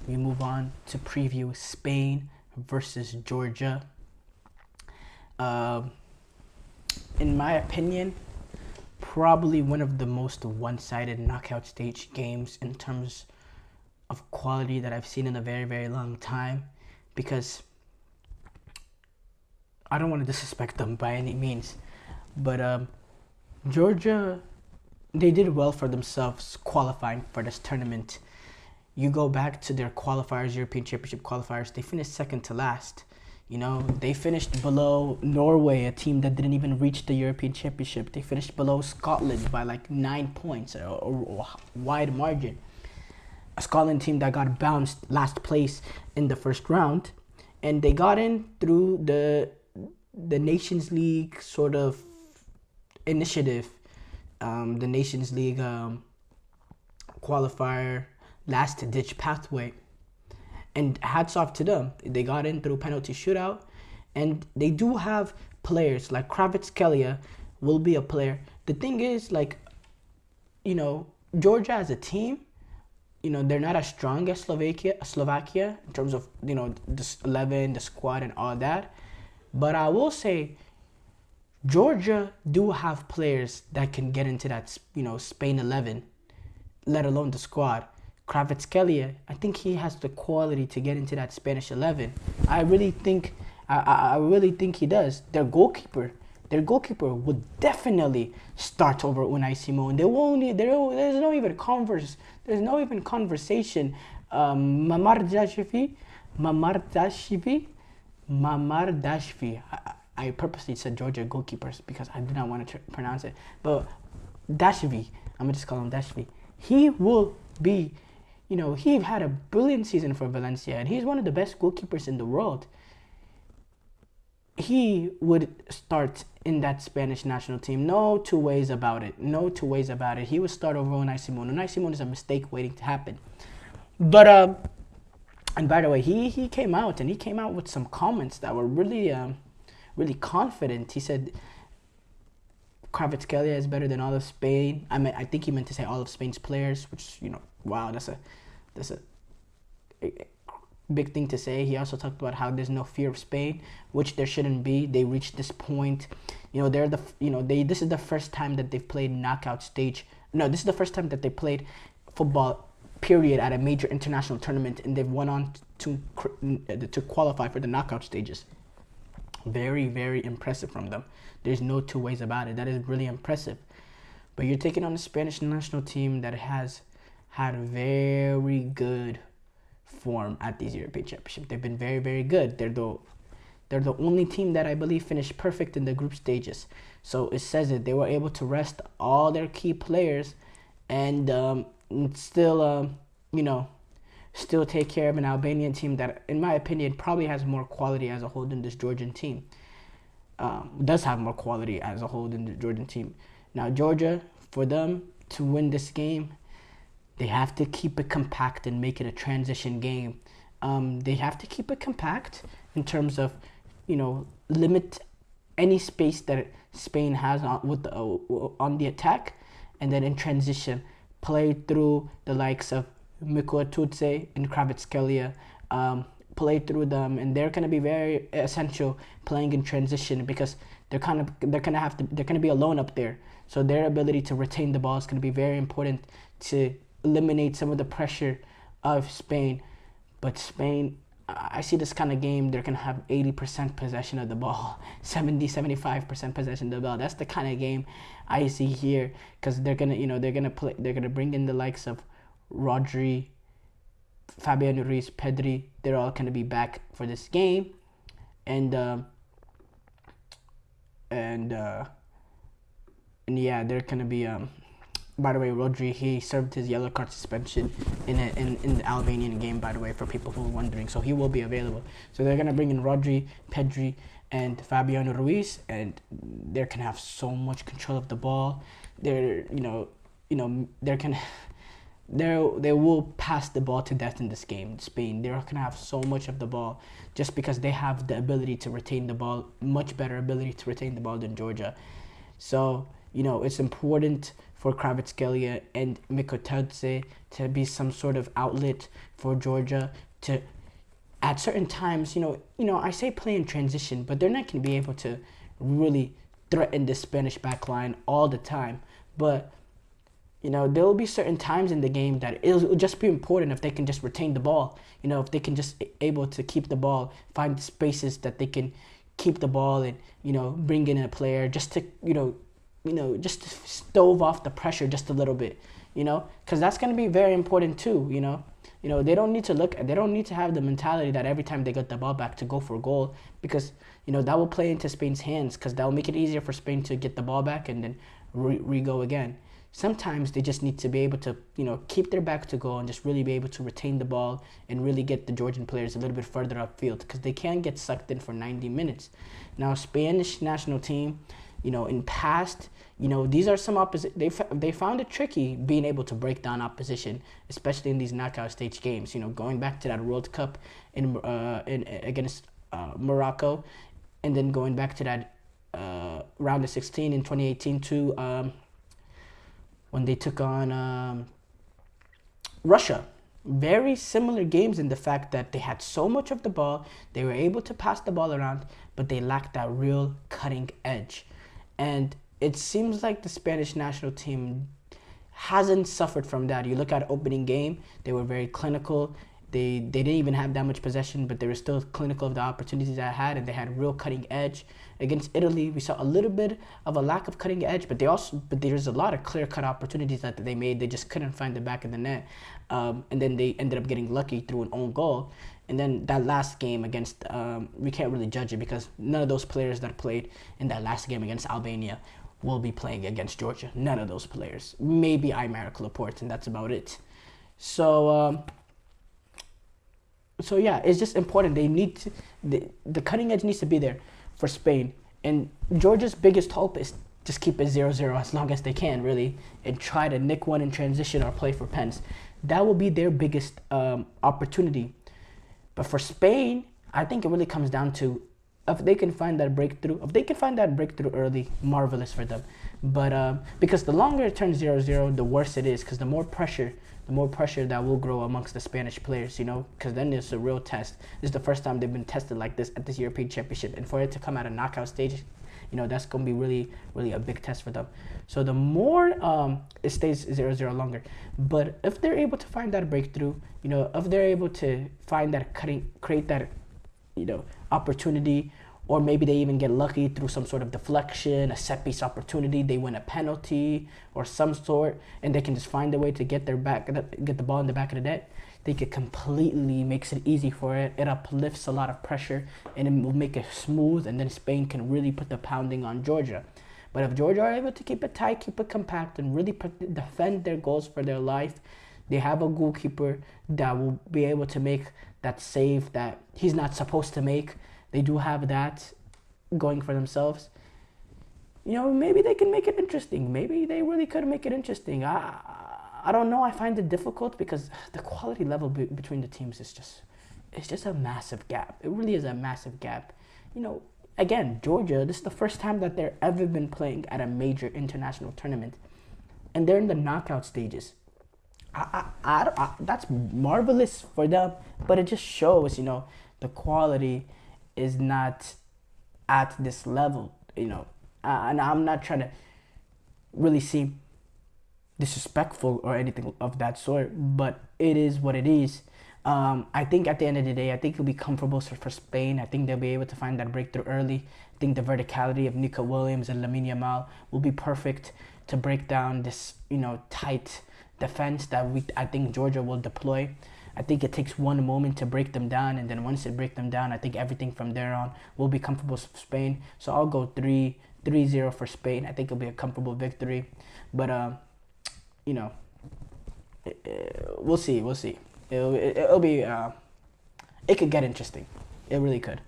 we move on to preview Spain versus Georgia. Um, in my opinion, probably one of the most one-sided knockout stage games in terms of quality that I've seen in a very, very long time, because I don't want to disrespect them by any means, but Georgia, they did well for themselves qualifying for this tournament. You go back to their qualifiers, European Championship qualifiers, they finished second to last. They finished below Norway, a team that didn't even reach the European Championship. They finished below Scotland by like 9 points, or wide margin. A Scotland team that got bounced last place in the first round, and they got in through the Nations League sort of initiative, the Nations League qualifier, last ditch pathway. And hats off to them. They got in through penalty shootout, and they do have players like Kvaratskhelia will be a player. The thing is, Georgia as a team, they're not as strong as Slovakia in terms of, the 11, the squad and all that. But I will say Georgia do have players that can get into that, Spain 11, let alone the squad. Kvaratskhelia, I think he has the quality to get into that Spanish 11. I really think he does. Their goalkeeper would definitely start over Unai Simon. There's no even conversation. Mamardashvi. I purposely said Georgia goalkeepers because I did not want to pronounce it. But Dashvi, I'm gonna just call him Dashvi. He will be. He had a brilliant season for Valencia, and he's one of the best goalkeepers in the world. He would start in that Spanish national team. No two ways about it. He would start over Unai Simon. Unai Simon is a mistake waiting to happen. But, and by the way, he came out with some comments that were really, really confident. He said Kvaratskhelia is better than all of Spain. I think he meant to say all of Spain's players, which, wow, that's a big thing to say. He also talked about how there's no fear of Spain, which there shouldn't be. They reached this point. This is the first time that they've played knockout stage. No, this is the first time that they played football, period, at a major international tournament, and they've went on to qualify for the knockout stages. Very, very impressive from them. There's no two ways about it. That is really impressive. But you're taking on a Spanish national team that has had very good form at these European Championships. They've been very, very good. They're the only team that I believe finished perfect in the group stages. So it says that they were able to rest all their key players and still take care of an Albanian team that, in my opinion, probably has more quality as a whole than this Georgian team. Does have more quality as a whole than the Georgian team. Now, Georgia, for them to win this game, they have to keep it compact and make it a transition game. They have to keep it compact in terms of, limit any space that Spain has on the attack, and then in transition, play through the likes of Mikor Tutse and Kvaratskhelia, play through them, and they're going to be very essential playing in transition because they're going to be alone up there. So their ability to retain the ball is going to be very important to eliminate some of the pressure of Spain. But Spain, I see this kind of game, they're going to have 80% possession of the ball, 75% possession of the ball. That's the kind of game I see here, because they're going to bring in the likes of Rodri, Fabian Ruiz, Pedri. They're all going to be back for this game. And yeah, they're going to be by the way, Rodri, he served his yellow card suspension in the Albanian game, by the way, for people who are wondering. So he will be available. So they're going to bring in Rodri, Pedri, and Fabian Ruiz, and they're going to have so much control of the ball. They will pass the ball to death in this game. Spain, they're going to have so much of the ball just because they have the ability to retain the ball, much better ability to retain the ball than Georgia. So it's important for Kvaratskhelia and Mikotadze to be some sort of outlet for Georgia to, at certain times, I say play in transition, but they're not going to be able to really threaten the Spanish back line all the time. But, there will be certain times in the game that it'll just be important if they can just retain the ball. If they can just able to keep the ball, find spaces that they can keep the ball and, bring in a player just to, just to stove off the pressure just a little bit, because that's going to be very important too, they don't need to have the mentality that every time they get the ball back to go for a goal, because, that will play into Spain's hands, because that will make it easier for Spain to get the ball back and then re-go again. Sometimes they just need to be able to, keep their back to goal and just really be able to retain the ball and really get the Georgian players a little bit further upfield, because they can't get sucked in for 90 minutes. Now, Spanish national team, in past, these are some they found it tricky being able to break down opposition, especially in these knockout stage games. Going back to that World Cup in against Morocco, and then going back to that round of 16 in 2018 too, when they took on Russia. Very similar games in the fact that they had so much of the ball, they were able to pass the ball around, but they lacked that real cutting edge. And it seems like the Spanish national team hasn't suffered from that. You look at opening game, they were very clinical. They didn't even have that much possession, but they were still clinical of the opportunities that I had, and they had real cutting edge. Against Italy, we saw a little bit of a lack of cutting edge, but there's a lot of clear-cut opportunities that they made. They just couldn't find the back of the net, and then they ended up getting lucky through an own goal. And then that last game against, we can't really judge it because none of those players that played in that last game against Albania will be playing against Georgia. None of those players. Maybe Aymeric Laporte, and that's about it. So yeah, it's just important. They need to, the cutting edge needs to be there for Spain. And Georgia's biggest hope is just keep it 0-0 as long as they can, really, and try to nick one in transition or play for pens. That will be their biggest opportunity. But for Spain, I think it really comes down to if they can find that breakthrough. If they can find that breakthrough early, marvelous for them. But because the longer it turns 0-0, the worse it is, because the more pressure that will grow amongst the Spanish players, because then it's a real test. This is the first time they've been tested like this at this European Championship, and for it to come at a knockout stage, that's going to be really, really a big test for them. So the more it stays 0-0 longer, but if they're able to find that breakthrough, if they're able to find that create that, opportunity, or maybe they even get lucky through some sort of deflection, a set piece opportunity, they win a penalty or some sort, and they can just find a way to get the ball in the back of the net. I think it completely makes it easy for it. It uplifts a lot of pressure, and it will make it smooth, and then Spain can really put the pounding on Georgia. But if Georgia are able to keep it tight, keep it compact, and really defend their goals for their life, they have a goalkeeper that will be able to make that save that he's not supposed to make. They do have that going for themselves. Maybe they can make it interesting. Maybe they really could make it interesting. I don't know. I find it difficult because the quality level between the teams is just a massive gap. It really is a massive gap. Again, Georgia, this is the first time that they've ever been playing at a major international tournament, and they're in the knockout stages. That's marvelous for them, but it just shows, the quality is not at this level, and I'm not trying to really seem disrespectful or anything of that sort, but it is what it is. I think at the end of the day, I think it'll be comfortable for Spain. I think they'll be able to find that breakthrough early. I think the verticality of Nico Williams and Lamine Yamal will be perfect to break down this, tight defense that I think Georgia will deploy. I think it takes one moment to break them down, and then once it breaks them down, I think everything from there on will be comfortable for Spain. So I'll go 3-0 for Spain. I think it'll be a comfortable victory, but we'll see. It'll be it could get interesting. It really could.